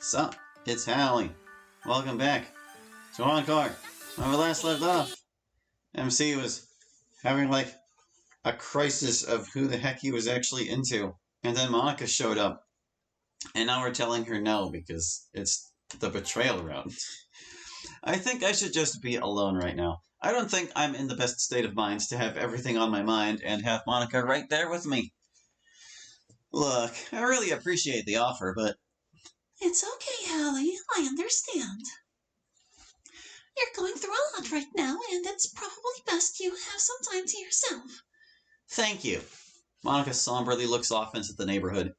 Sup? It's Hallie. Welcome back to Encore. When we last left off, MC was having like a crisis of who the heck he was actually into. And then Monica showed up. And now we're telling her no because it's the betrayal round. I think I should just be alone right now. I don't think I'm in the best state of mind to have everything on my mind and have Monica right there with me. Look, I really appreciate the offer, but... It's okay, Hallie. I understand. You're going through a lot right now, and it's probably best you have some time to yourself. Thank you. Monica somberly looks off into the neighborhood.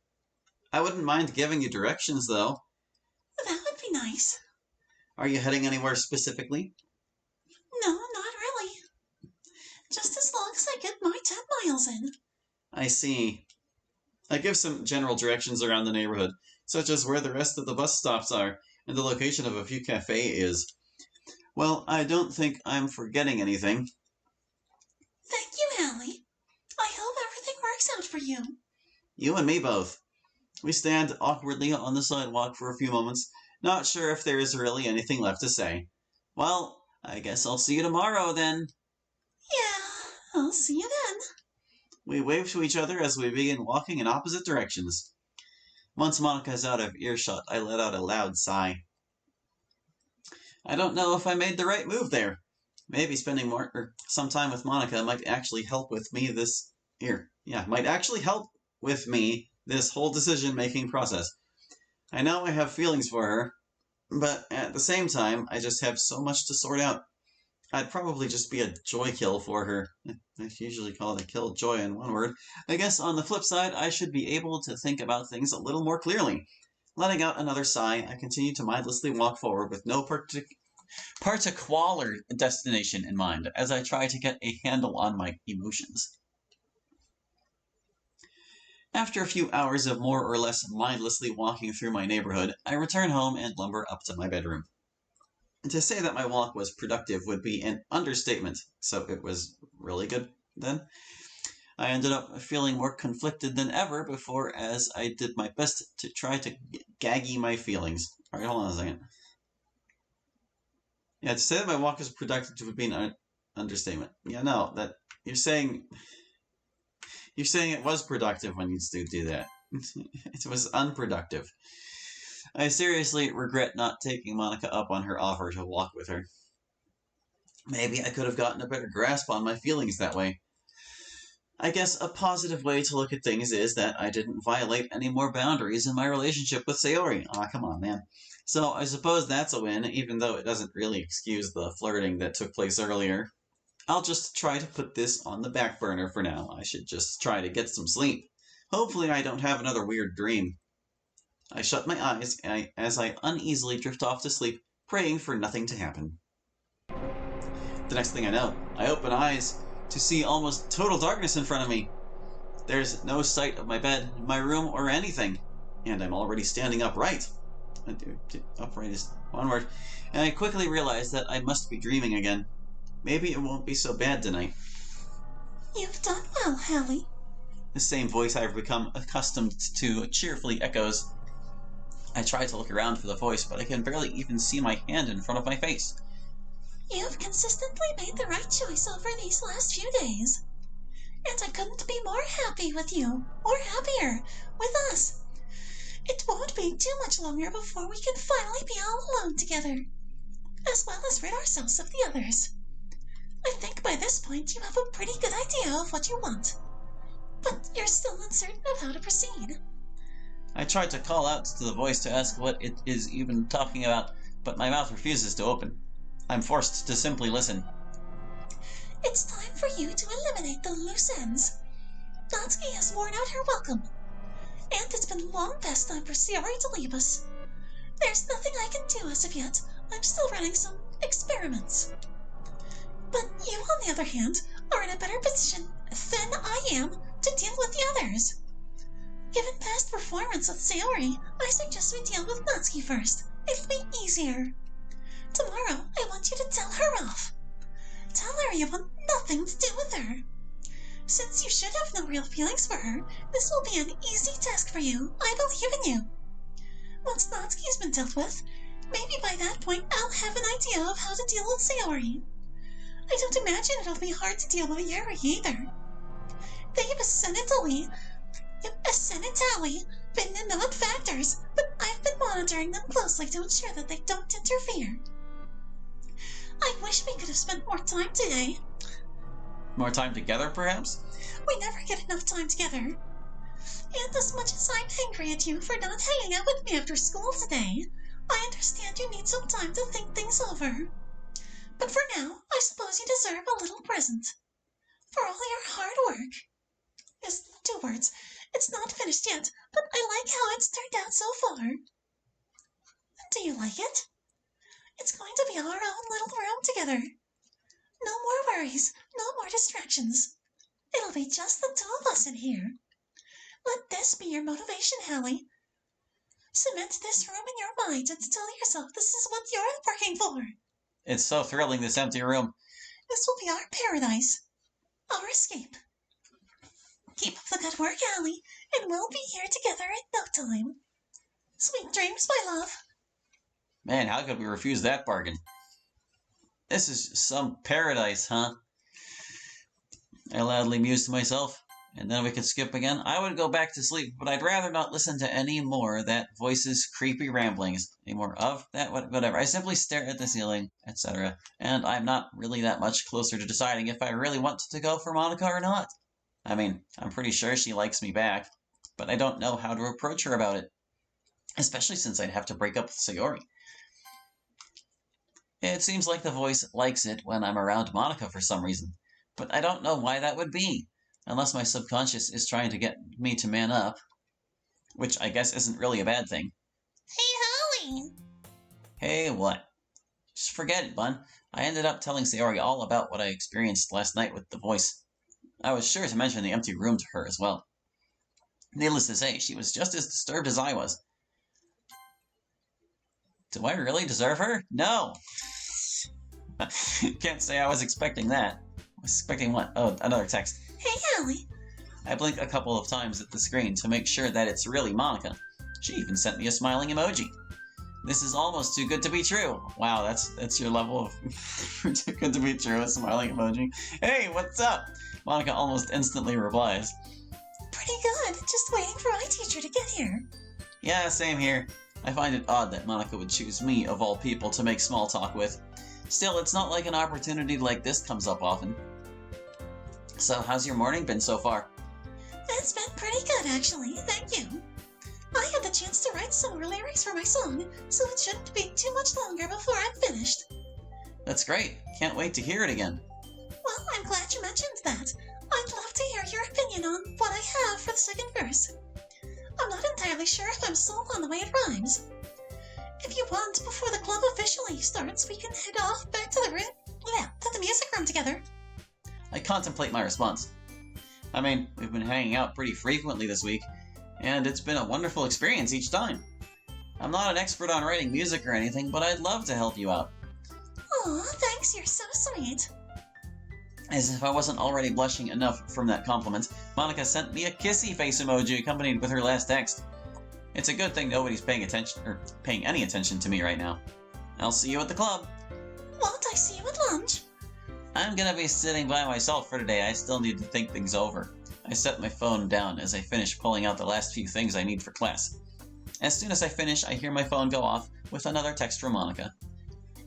I wouldn't mind giving you directions, though. That would be nice. Are you heading anywhere specifically? No, not really. Just as long as I get my 10 miles in. I see. I give some general directions around the neighborhood, such as where the rest of the bus stops are, and the location of a few cafes is. Well, I don't think I'm forgetting anything. Thank you, Hallie. I hope everything works out for you. You and me both. We stand awkwardly on the sidewalk for a few moments, not sure if there is really anything left to say. Well, I guess I'll see you tomorrow, then. Yeah, I'll see you then. We wave to each other as we begin walking in opposite directions. Once Monica is out of earshot, I let out a loud sigh. I don't know if I made the right move there. Maybe spending some time with Monica might actually help with me this whole decision-making process. I know I have feelings for her, but at the same time, I just have so much to sort out. I'd probably just be a joy kill for her. I usually call it a kill joy in one word. I guess on the flip side, I should be able to think about things a little more clearly. Letting out another sigh, I continue to mindlessly walk forward with no particular destination in mind as I try to get a handle on my emotions. After a few hours of more or less mindlessly walking through my neighborhood, I return home and lumber up to my bedroom. To say that my walk was productive would be an understatement, so it was really good then. I ended up feeling more conflicted than ever before as I did my best to try to gaggy my feelings. Alright, hold on a second. Yeah, to say that my walk was productive would be an understatement. Yeah, no, that you're saying it was productive when you do that. It was unproductive. I seriously regret not taking Monica up on her offer to walk with her. Maybe I could have gotten a better grasp on my feelings that way. I guess a positive way to look at things is that I didn't violate any more boundaries in my relationship with Sayori. Aw, come on, man. So I suppose that's a win, even though it doesn't really excuse the flirting that took place earlier. I'll just try to put this on the back burner for now. I should just try to get some sleep. Hopefully I don't have another weird dream. I shut my eyes as I uneasily drift off to sleep, praying for nothing to happen. The next thing I know, I open eyes to see almost total darkness in front of me. There's no sight of my bed, my room, or anything, and I'm already standing upright. Upright is one word. And I quickly realize that I must be dreaming again. Maybe it won't be so bad tonight. You've done well, Hallie. The same voice I've become accustomed to cheerfully echoes. I try to look around for the voice, but I can barely even see my hand in front of my face. You've consistently made the right choice over these last few days. And I couldn't be more happy with you, or happier with us. It won't be too much longer before we can finally be all alone together, as well as rid ourselves of the others. I think by this point you have a pretty good idea of what you want, but you're still uncertain of how to proceed. I tried to call out to the voice to ask what it is even talking about, but my mouth refuses to open. I'm forced to simply listen. It's time for you to eliminate the loose ends. Natsuki has worn out her welcome, and it's been long past time for Sayori to leave us. There's nothing I can do as of yet. I'm still running some experiments. But you, on the other hand, are in a better position than I am to deal with the others. Given past performance with Sayori, I suggest we deal with Natsuki first. It'll be easier. Tomorrow, I want you to tell her off. Tell her you want nothing to do with her. Since you should have no real feelings for her, this will be an easy task for you. I believe in you. Once Natsuki's been dealt with, maybe by that point I'll have an idea of how to deal with Sayori. I don't imagine it'll be hard to deal with Yuri either. They have essentially been the non-factors, but I've been monitoring them closely to ensure that they don't interfere. I wish we could have spent more time today. More time together, perhaps? We never get enough time together. And as much as I'm angry at you for not hanging out with me after school today, I understand you need some time to think things over. But for now, I suppose you deserve a little present. For all your hard work. Yes, 2 words. It's not finished yet, but I like how it's turned out so far. Do you like it? It's going to be our own little room together. No more worries, no more distractions. It'll be just the 2 of us in here. Let this be your motivation, Hallie. Cement this room in your mind and tell yourself this is what you're working for. It's so thrilling, this empty room. This will be our paradise. Our escape. Keep up the good work, Hallie, and we'll be here together in no time. Sweet dreams, my love. Man, how could we refuse that bargain? This is some paradise, huh? I loudly mused to myself. And then we could skip again. I would go back to sleep, but I'd rather not listen to any more of that voice's creepy ramblings. Any more of that, whatever. I simply stare at the ceiling, etc. And I'm not really that much closer to deciding if I really want to go for Monica or not. I mean, I'm pretty sure she likes me back, but I don't know how to approach her about it. Especially since I'd have to break up with Sayori. It seems like the voice likes it when I'm around Monica for some reason, but I don't know why that would be. Unless my subconscious is trying to get me to man up. Which I guess isn't really a bad thing. Hey, Holly! Hey, what? Just forget it, Bun. I ended up telling Sayori all about what I experienced last night with the voice. I was sure to mention the empty room to her as well. Needless to say, she was just as disturbed as I was. Do I really deserve her? No! Can't say I was expecting that. I was expecting what? Oh, another text. Hey, Hallie. I blink a couple of times at the screen to make sure that it's really Monica. She even sent me a smiling emoji. This is almost too good to be true. Wow, that's your level of too good to be true, a smiling emoji. Hey, what's up? Monica almost instantly replies. Pretty good. Just waiting for my teacher to get here. Yeah, same here. I find it odd that Monica would choose me, of all people, to make small talk with. Still, it's not like an opportunity like this comes up often. So, how's your morning been so far? It's been pretty good, actually. Thank you. I had the chance to write some more lyrics for my song, so it shouldn't be too much longer before I'm finished. That's great. Can't wait to hear it again. Well, I'm glad you mentioned that. I'd love to hear your opinion on what I have for the second verse. I'm not entirely sure if I'm sold on the way it rhymes. If you want, before the club officially starts, we can head off back to the music room together. I contemplate my response. I mean, we've been hanging out pretty frequently this week, and it's been a wonderful experience each time. I'm not an expert on writing music or anything, but I'd love to help you out. Aw, thanks, you're so sweet. As if I wasn't already blushing enough from that compliment, Monica sent me a kissy face emoji accompanied with her last text. It's a good thing nobody's paying any attention to me right now. I'll see you at the club. Won't I see you at lunch? I'm gonna be sitting by myself for today. I still need to think things over. I set my phone down as I finish pulling out the last few things I need for class. As soon as I finish, I hear my phone go off with another text from Monica.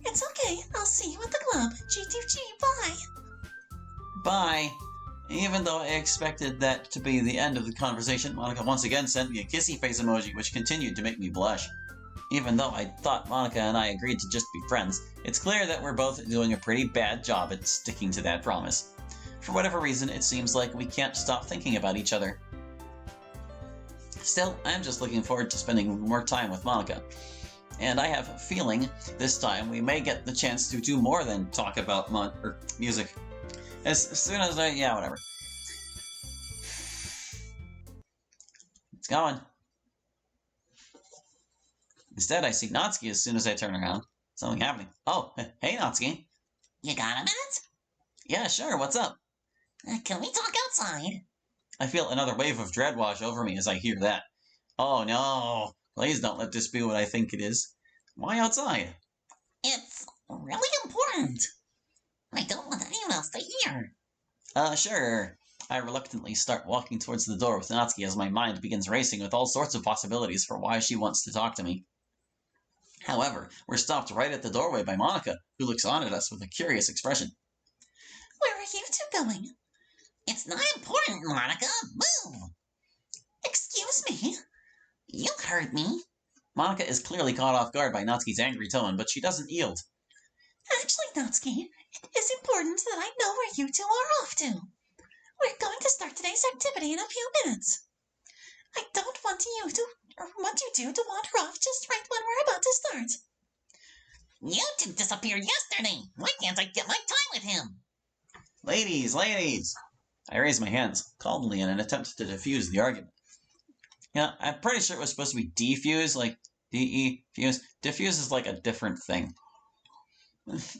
It's okay. I'll see you at the club. G2G, bye. Bye. Even though I expected that to be the end of the conversation, Monica once again sent me a kissy face emoji, which continued to make me blush. Even though I thought Monica and I agreed to just be friends, it's clear that we're both doing a pretty bad job at sticking to that promise. For whatever reason, it seems like we can't stop thinking about each other. Still, I'm just looking forward to spending more time with Monica. And I have a feeling this time we may get the chance to do more than talk about music. As soon as whatever. It's going. Instead, I see Natsuki as soon as I turn around. Something happening. Oh, hey Natsuki. You got a minute? Yeah, sure, what's up? Can we talk outside? I feel another wave of dread wash over me as I hear that. Oh no. Please don't let this be what I think it is. Why outside? It's really important. I don't want anyone else to hear. Sure. I reluctantly start walking towards the door with Natsuki as my mind begins racing with all sorts of possibilities for why she wants to talk to me. However, we're stopped right at the doorway by Monica, who looks on at us with a curious expression. Where are you two going? It's not important, Monica. Move! Excuse me? You heard me. Monica is clearly caught off guard by Natsuki's angry tone, but she doesn't yield. Actually, Natsuki, it is important that I know where you two are off to. We're going to start today's activity in a few minutes. I don't want you two to wander off just right when we're about to start. You two disappeared yesterday. Why can't I get my time with him? Ladies! I raise my hands, calmly in an attempt to defuse the argument. Yeah, I'm pretty sure it was supposed to be defuse, like D-E-fuse. Diffuse is like a different thing.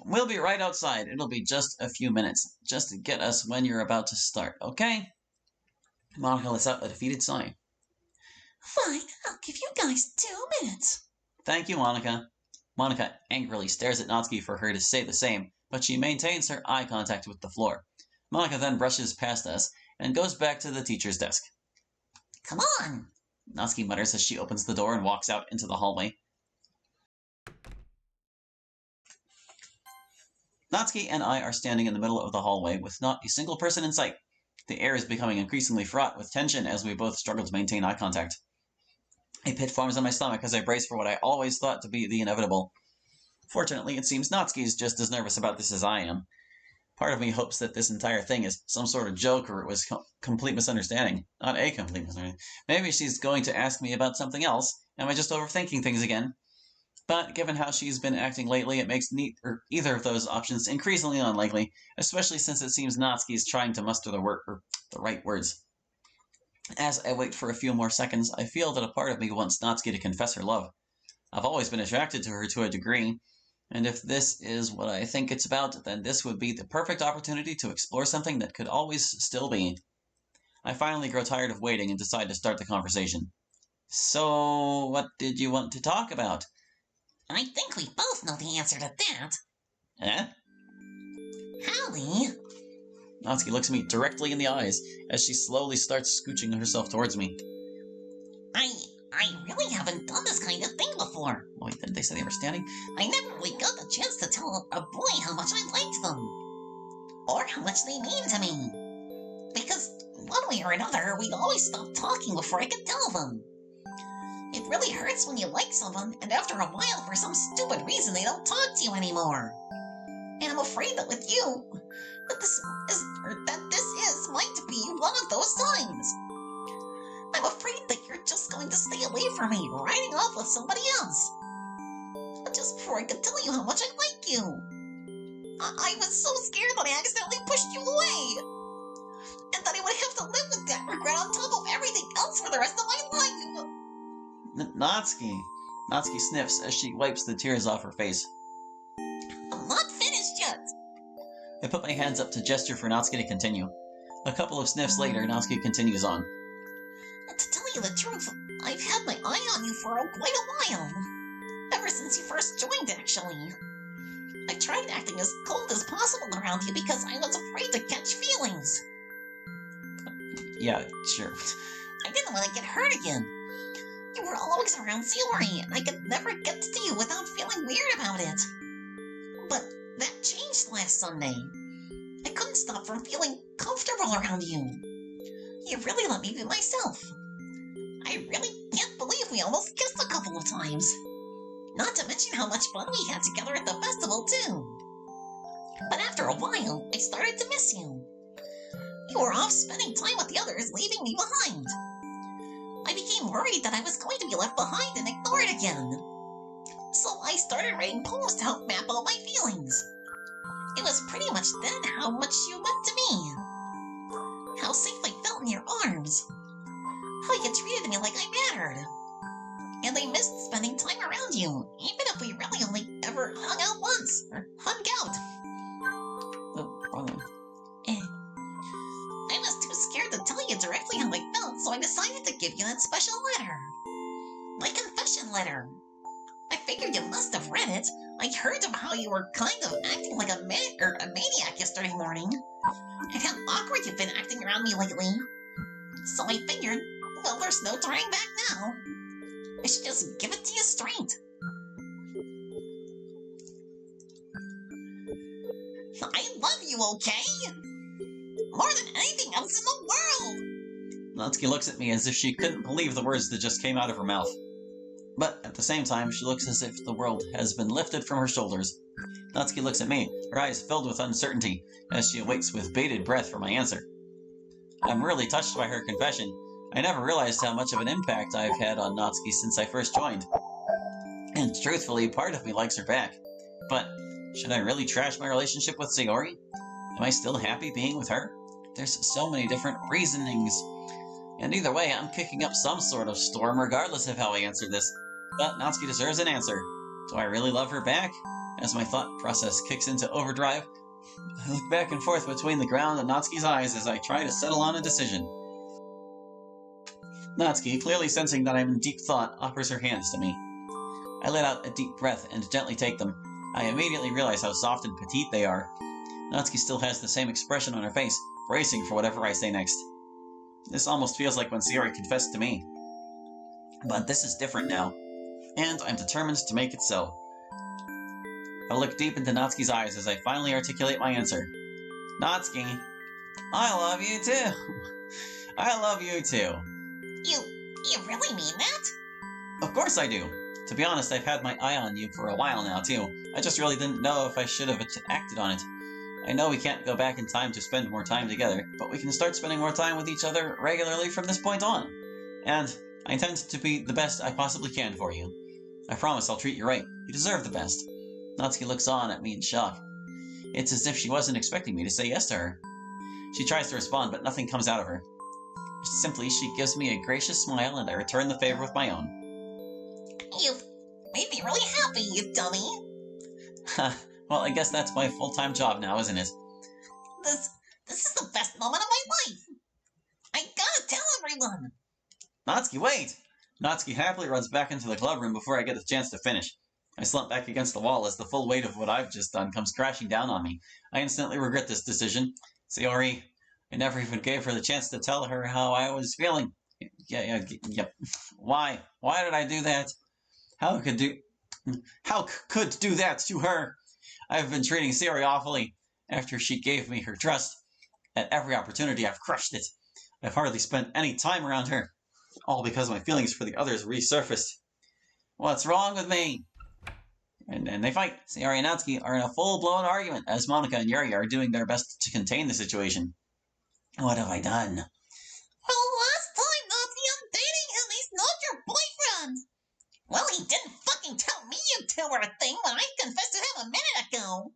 We'll be right outside. It'll be just a few minutes, just to get us when you're about to start, okay? Monica lets out a defeated sigh. Fine, I'll give you guys 2 minutes. Thank you, Monica. Monica angrily stares at Natsuki for her to say the same, but she maintains her eye contact with the floor. Monica then brushes past us and goes back to the teacher's desk. Come on! Natsuki mutters as she opens the door and walks out into the hallway. Natsuki and I are standing in the middle of the hallway with not a single person in sight. The air is becoming increasingly fraught with tension as we both struggle to maintain eye contact. A pit forms in my stomach as I brace for what I always thought to be the inevitable. Fortunately, it seems Natsuki is just as nervous about this as I am. Part of me hopes that this entire thing is some sort of joke or it was complete misunderstanding. Not a complete misunderstanding. Maybe she's going to ask me about something else. Am I just overthinking things again? But given how she's been acting lately, it makes either of those options increasingly unlikely, especially since it seems Natsuki is trying to muster the right words. As I wait for a few more seconds, I feel that a part of me wants Natsuki to confess her love. I've always been attracted to her to a degree, and if this is what I think it's about, then this would be the perfect opportunity to explore something that could always still be. I finally grow tired of waiting and decide to start the conversation. So, what did you want to talk about? I think we both know the answer to that. Eh? Howdy. Natsuki looks me directly in the eyes as she slowly starts scooching herself towards me. I really haven't done this kind of thing before. Wait, didn't they say they were standing? I never really got the chance to tell a boy how much I liked them. Or how much they mean to me. Because one way or another, we'd always stop talking before I could tell them. It really hurts when you like someone, and after a while, for some stupid reason, they don't talk to you anymore. And I'm afraid that with you, that this might be one of those times. I'm afraid that you're just going to stay away from me, riding off with somebody else. But just before I could tell you how much I like you, I was so scared that I accidentally pushed you away. And that I would have to live with that regret on top of everything else for the rest of my life. Natsuki. Natsuki sniffs as she wipes the tears off her face. I'm not finished yet. I put my hands up to gesture for Natsuki to continue. A couple of sniffs later, Natsuki continues on. To tell you the truth, I've had my eye on you for quite a while. Ever since you first joined, actually. I tried acting as cold as possible around you because I was afraid to catch feelings. Yeah, sure. I didn't want to get hurt again. You were always around Sayori, and I could never get to you without feeling weird about it. But that changed last Sunday. I couldn't stop from feeling comfortable around you. You really let me be myself. I really can't believe we almost kissed a couple of times. Not to mention how much fun we had together at the festival, too. But after a while, I started to miss you. You were off spending time with the others, leaving me behind. I became worried that I was going to be left behind and ignored again. So I started writing poems to help map out my feelings. It was pretty much then how much you meant to me. How safe I felt in your arms. How you treated me like I mattered. And I missed spending time around you, even if we really only ever hung out once, or hung out. I was too scared to tell you directly how I felt, so I decided to give you that special letter. My confession letter. I figured you must have read it. I heard about how you were kind of acting like a maniac yesterday morning, and how awkward you've been acting around me lately. So I figured, well, there's no turning back now. I should just give it to you straight. I love you, okay? More than anything else in the world! Natsuki looks at me as if she couldn't believe the words that just came out of her mouth. But at the same time, she looks as if the world has been lifted from her shoulders. Natsuki looks at me, her eyes filled with uncertainty, as she awaits with bated breath for my answer. I'm really touched by her confession. I never realized how much of an impact I've had on Natsuki since I first joined. And truthfully, part of me likes her back. But should I really trash my relationship with Sayori? Am I still happy being with her? There's so many different reasonings. And either way, I'm kicking up some sort of storm regardless of how I answer this. But Natsuki deserves an answer. Do I really love her back? As my thought process kicks into overdrive, I look back and forth between the ground and Natsuki's eyes as I try to settle on a decision. Natsuki, clearly sensing that I'm in deep thought, offers her hands to me. I let out a deep breath and gently take them. I immediately realize how soft and petite they are. Natsuki still has the same expression on her face, bracing for whatever I say next. This almost feels like when Sayori confessed to me. But this is different now, and I'm determined to make it so. I look deep into Natsuki's eyes as I finally articulate my answer. Natsuki, I love you too. I love you too. You really mean that? Of course I do. To be honest, I've had my eye on you for a while now too. I just really didn't know if I should have acted on it. I know we can't go back in time to spend more time together, but we can start spending more time with each other regularly from this point on. And I intend to be the best I possibly can for you. I promise I'll treat you right. You deserve the best. Natsuki looks on at me in shock. It's as if she wasn't expecting me to say yes to her. She tries to respond, but nothing comes out of her. Simply, she gives me a gracious smile, and I return the favor with my own. You've made me really happy, you dummy. Well, I guess that's my full-time job now, isn't it? This is the best moment of my life. I gotta tell everyone. Natsuki, wait! Natsuki happily runs back into the club room before I get a chance to finish. I slump back against the wall as the full weight of what I've just done comes crashing down on me. I instantly regret this decision. Sayori, I never even gave her the chance to tell her how I was feeling. Yep. Why? Why did I do that? How could do that to her? I've been treating Sayori awfully. After she gave me her trust, at every opportunity I've crushed it. I've hardly spent any time around her. All because my feelings for the others resurfaced. What's wrong with me? And they fight. Sayori and Natsuki are in a full-blown argument as Monika and Yuri are doing their best to contain the situation. What have I done? Well, last time, Natsuki, I'm dating him. He's not your boyfriend. Well, he didn't fucking tell me you two were a thing when I confessed to him a minute ago.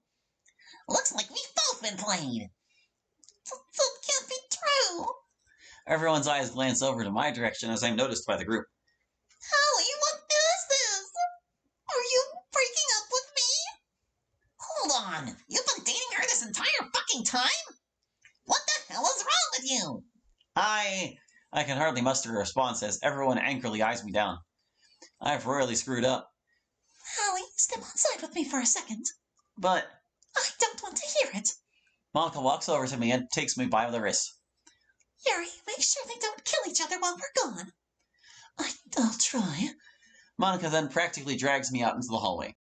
Looks like we've both been played. That can't be true. Everyone's eyes glance over to my direction as I'm noticed by the group. Holly, what is this? Are you breaking up with me? Hold on. You've been dating her this entire fucking time? What the hell is wrong with you? I can hardly muster a response as everyone angrily eyes me down. I've royally screwed up. Holly, step outside with me for a second. But I don't want to hear it. Monika walks over to me and takes me by the wrist. Yuri, make sure they don't kill each other while we're gone. I'll try. Monika then practically drags me out into the hallway.